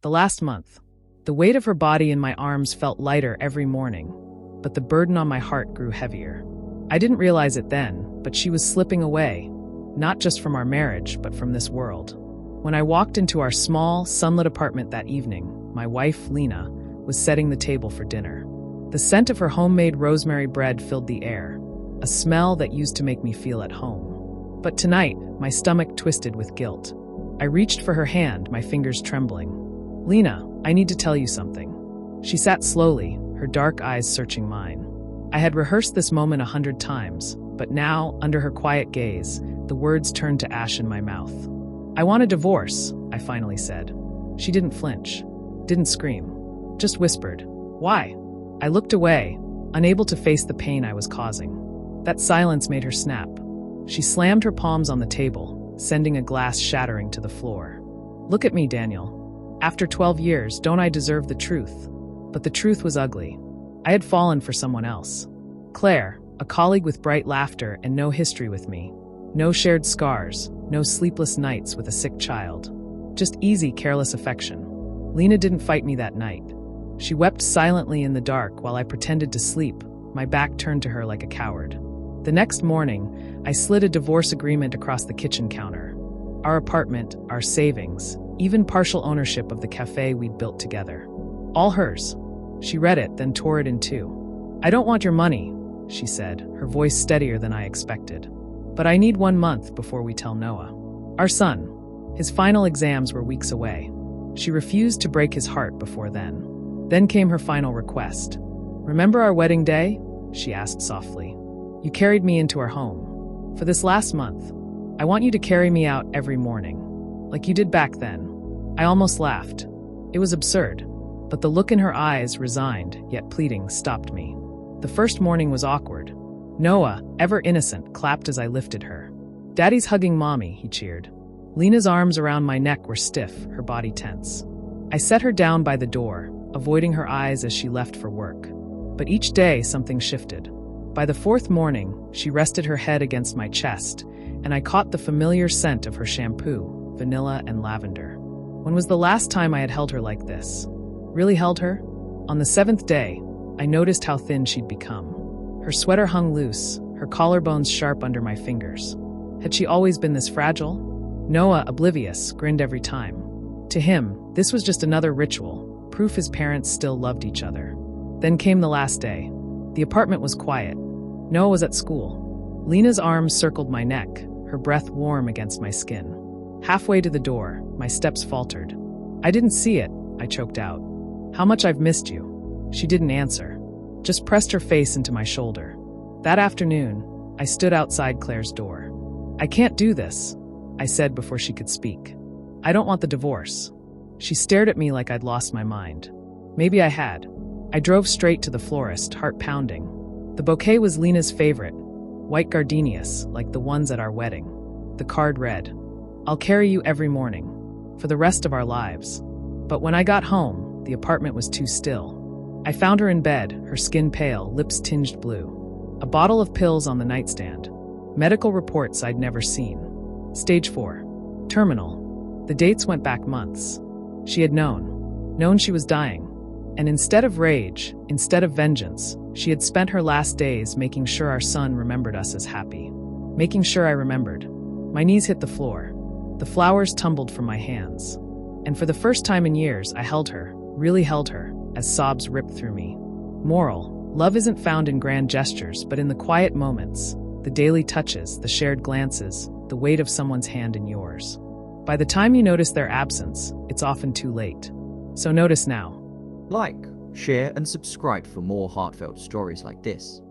The last month. The weight of her body in my arms felt lighter every morning, but the burden on my heart grew heavier. I didn't realize it then, but she was slipping away, not just from our marriage, but from this world. When I walked into our small, sunlit apartment that evening, my wife, Lena, was setting the table for dinner. The scent of her homemade rosemary bread filled the air, a smell that used to make me feel at home. But tonight, my stomach twisted with guilt. I reached for her hand, my fingers trembling. "Lena, I need to tell you something." She sat slowly, her dark eyes searching mine. I had rehearsed this moment 100 times, but now, under her quiet gaze, the words turned to ash in my mouth. "I want a divorce," I finally said. She didn't flinch, didn't scream, just whispered, "Why?" I looked away, unable to face the pain I was causing. That silence made her snap. She slammed her palms on the table, sending a glass shattering to the floor. "Look at me, Daniel. After 12 years, don't I deserve the truth?" But the truth was ugly. I had fallen for someone else. Claire, a colleague with bright laughter and no history with me. No shared scars, no sleepless nights with a sick child. Just easy, careless affection. Lena didn't fight me that night. She wept silently in the dark while I pretended to sleep, my back turned to her like a coward. The next morning, I slid a divorce agreement across the kitchen counter. Our apartment, our savings, even partial ownership of the cafe we'd built together. All hers. She read it, then tore it in two. "I don't want your money," she said, her voice steadier than I expected. "But I need 1 month before we tell Noah. Our son. His final exams were weeks away." She refused to break his heart before then. Then came her final request. "Remember our wedding day?" she asked softly. "You carried me into our home. For this last month, I want you to carry me out every morning, like you did back then." I almost laughed. It was absurd, but the look in her eyes, resigned yet pleading, stopped me. The first morning was awkward. Noah, ever innocent, clapped as I lifted her. "Daddy's hugging Mommy," he cheered. Lena's arms around my neck were stiff, her body tense. I set her down by the door, avoiding her eyes as she left for work. But each day, something shifted. By the 4th morning, she rested her head against my chest, and I caught the familiar scent of her shampoo, vanilla and lavender. When was the last time I had held her like this? Really held her? On the 7th day, I noticed how thin she'd become. Her sweater hung loose, her collarbones sharp under my fingers. Had she always been this fragile? Noah, oblivious, grinned every time. To him, this was just another ritual, proof his parents still loved each other. Then came the last day. The apartment was quiet. Noah was at school. Lena's arms circled my neck, her breath warm against my skin. Halfway to the door, my steps faltered. "I didn't see it," I choked out. "How much I've missed you." She didn't answer, just pressed her face into my shoulder. That afternoon, I stood outside Claire's door. "I can't do this," I said before she could speak. "I don't want the divorce." She stared at me like I'd lost my mind. Maybe I had. I drove straight to the florist, heart pounding. The bouquet was Lena's favorite, white gardenias, like the ones at our wedding. The card read, "I'll carry you every morning, for the rest of our lives." But when I got home, the apartment was too still. I found her in bed, her skin pale, lips tinged blue. A bottle of pills on the nightstand. Medical reports I'd never seen. Stage 4. Terminal. The dates went back months. She had known she was dying. And instead of rage, instead of vengeance, she had spent her last days making sure our son remembered us as happy. Making sure I remembered. My knees hit the floor. The flowers tumbled from my hands. And for the first time in years, I held her, really held her, as sobs ripped through me. Moral: love isn't found in grand gestures, but in the quiet moments, the daily touches, the shared glances, the weight of someone's hand in yours. By the time you notice their absence, it's often too late. So notice now. Like, share, and subscribe for more heartfelt stories like this.